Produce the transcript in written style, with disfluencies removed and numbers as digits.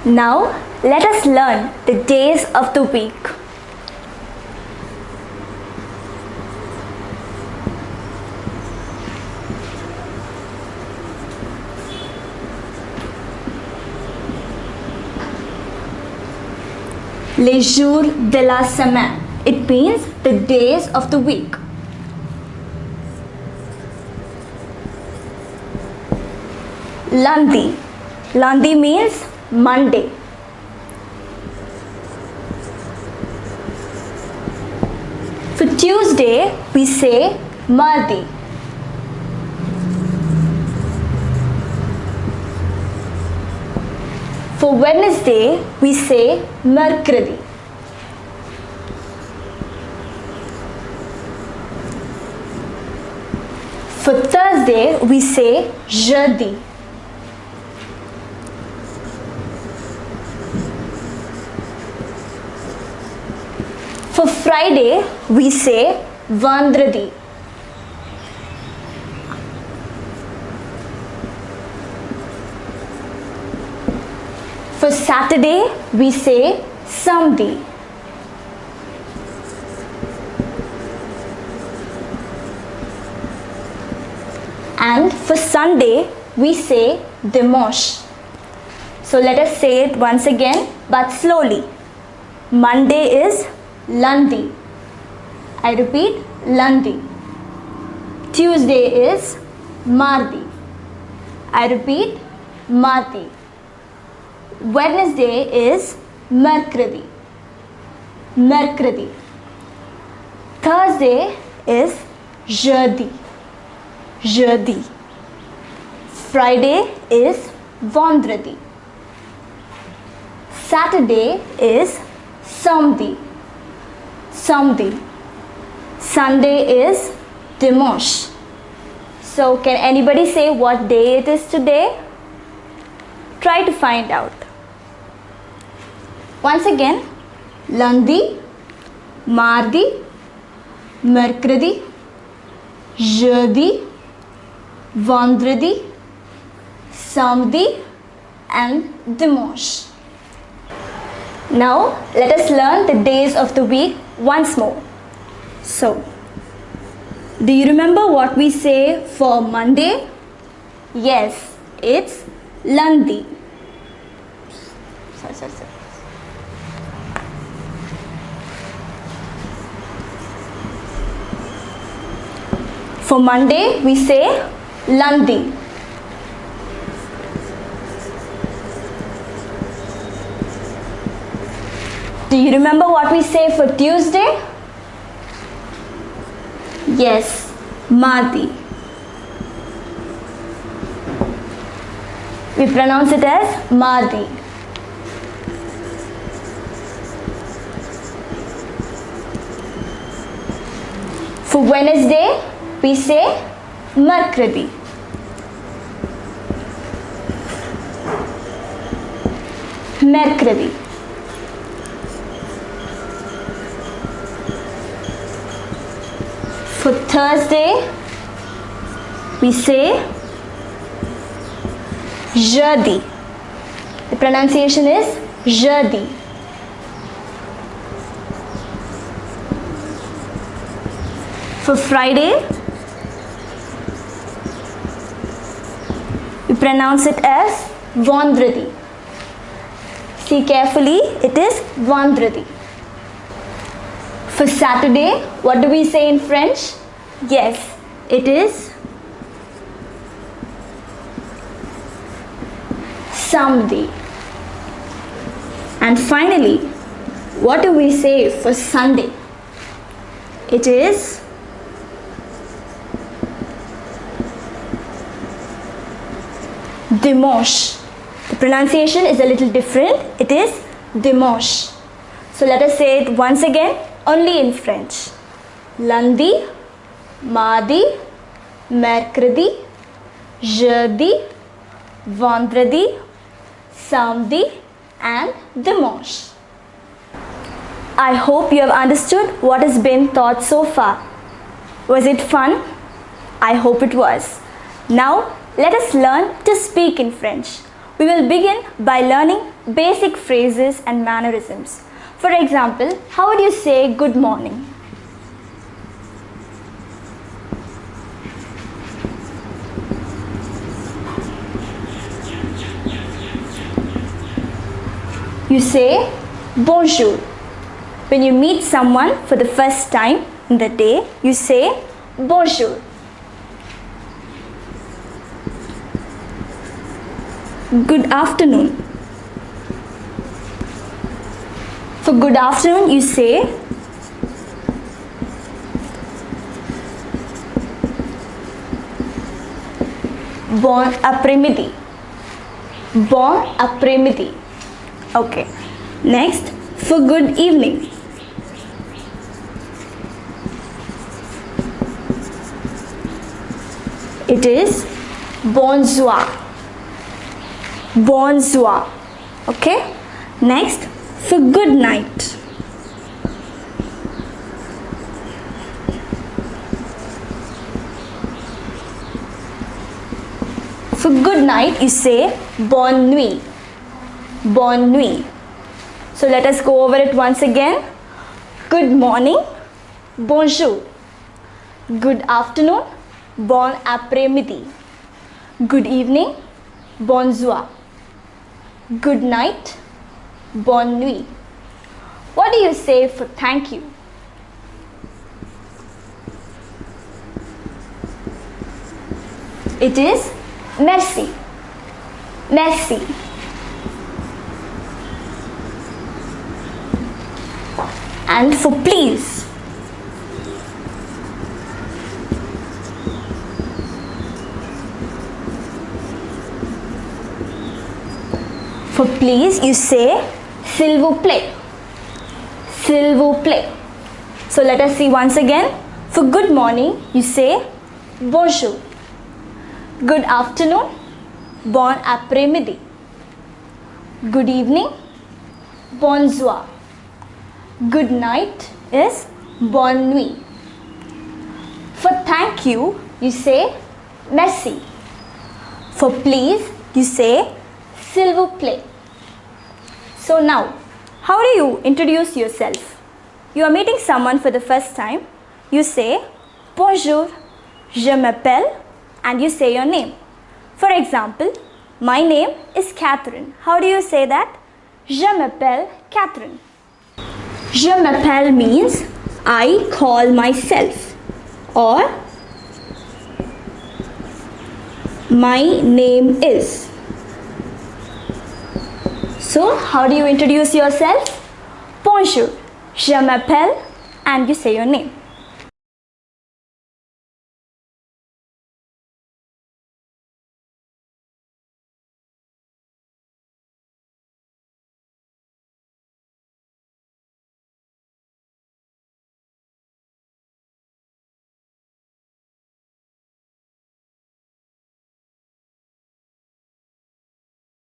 Now let us learn the days of the week. Les jours de la semaine. It means the days of the week. Lundi. Lundi means Monday. For Tuesday, we say mardi. For Wednesday, we say mercredi. For Thursday, we say jeudi. For Friday, we say vendredi. For Saturday, we say samedi. And for Sunday, we say dimanche. So let us say it once again, but slowly. Monday is lundi. I repeat, lundi. Tuesday is mardi. I repeat, mardi. Wednesday is mercredi. Mercredi. Thursday is jeudi. Jeudi. Friday is vendredi. Saturday is samedi. Samedi. Sunday is dimanche. So can anybody say what day it is today? Try to find out. Once again, lundi, mardi, mercredi, jeudi, vendredi, samedi and dimanche. Now let us learn the days of the week once more. So, do you remember what we say for Monday? Yes, it's lundi. Sorry. For Monday, we say lundi. Do you remember what we say for Tuesday? Yes, mardi. We pronounce it as mardi. For Wednesday, we say mercredi. Mercredi. For Thursday, we say jeudi. The pronunciation is jeudi. For Friday, we pronounce it as vendredi. See carefully, it is vendredi. For Saturday, what do we say in French? Yes, it is samedi. And finally, what do we say for Sunday? It is dimanche. The pronunciation is a little different. It is dimanche. So let us say it once again, only in French. Lundi, mardi, mercredi, jeudi, vendredi, samedi and dimanche. I hope you have understood what has been taught so far. Was it fun? I hope it was. Now let us learn to speak in French. We will begin by learning basic phrases and mannerisms. For example, how would you say good morning? You say bonjour. When you meet someone for the first time in the day, you say bonjour. Good afternoon. For good afternoon, you say bon après-midi. Bon après-midi. Okay. Next, for good evening. It is bonsoir. Bonsoir. Okay. Next, for good night. For good night, you say bonne nuit. Bonne nuit. So let us go over it once again. Good morning, bonjour. Good afternoon, bon après-midi. Good evening, bonsoir. Good night, bonne nuit. What do you say for thank you? It is merci. Merci. And for please. For please, you say s'il vous plaît. S'il vous plaît. So let us see once again. For good morning, you say bonjour. Good afternoon, bon après-midi. Good evening, bonsoir. Good night is bonne nuit. For thank you, you say merci. For please, you say s'il vous plaît. So now, how do you introduce yourself? You are meeting someone for the first time. You say bonjour, je m'appelle, and you say your name. For example, my name is Catherine. How do you say that? Je m'appelle Catherine. Je m'appelle means I call myself, or my name is. So how do you introduce yourself? Bonjour, je m'appelle, and you say your name.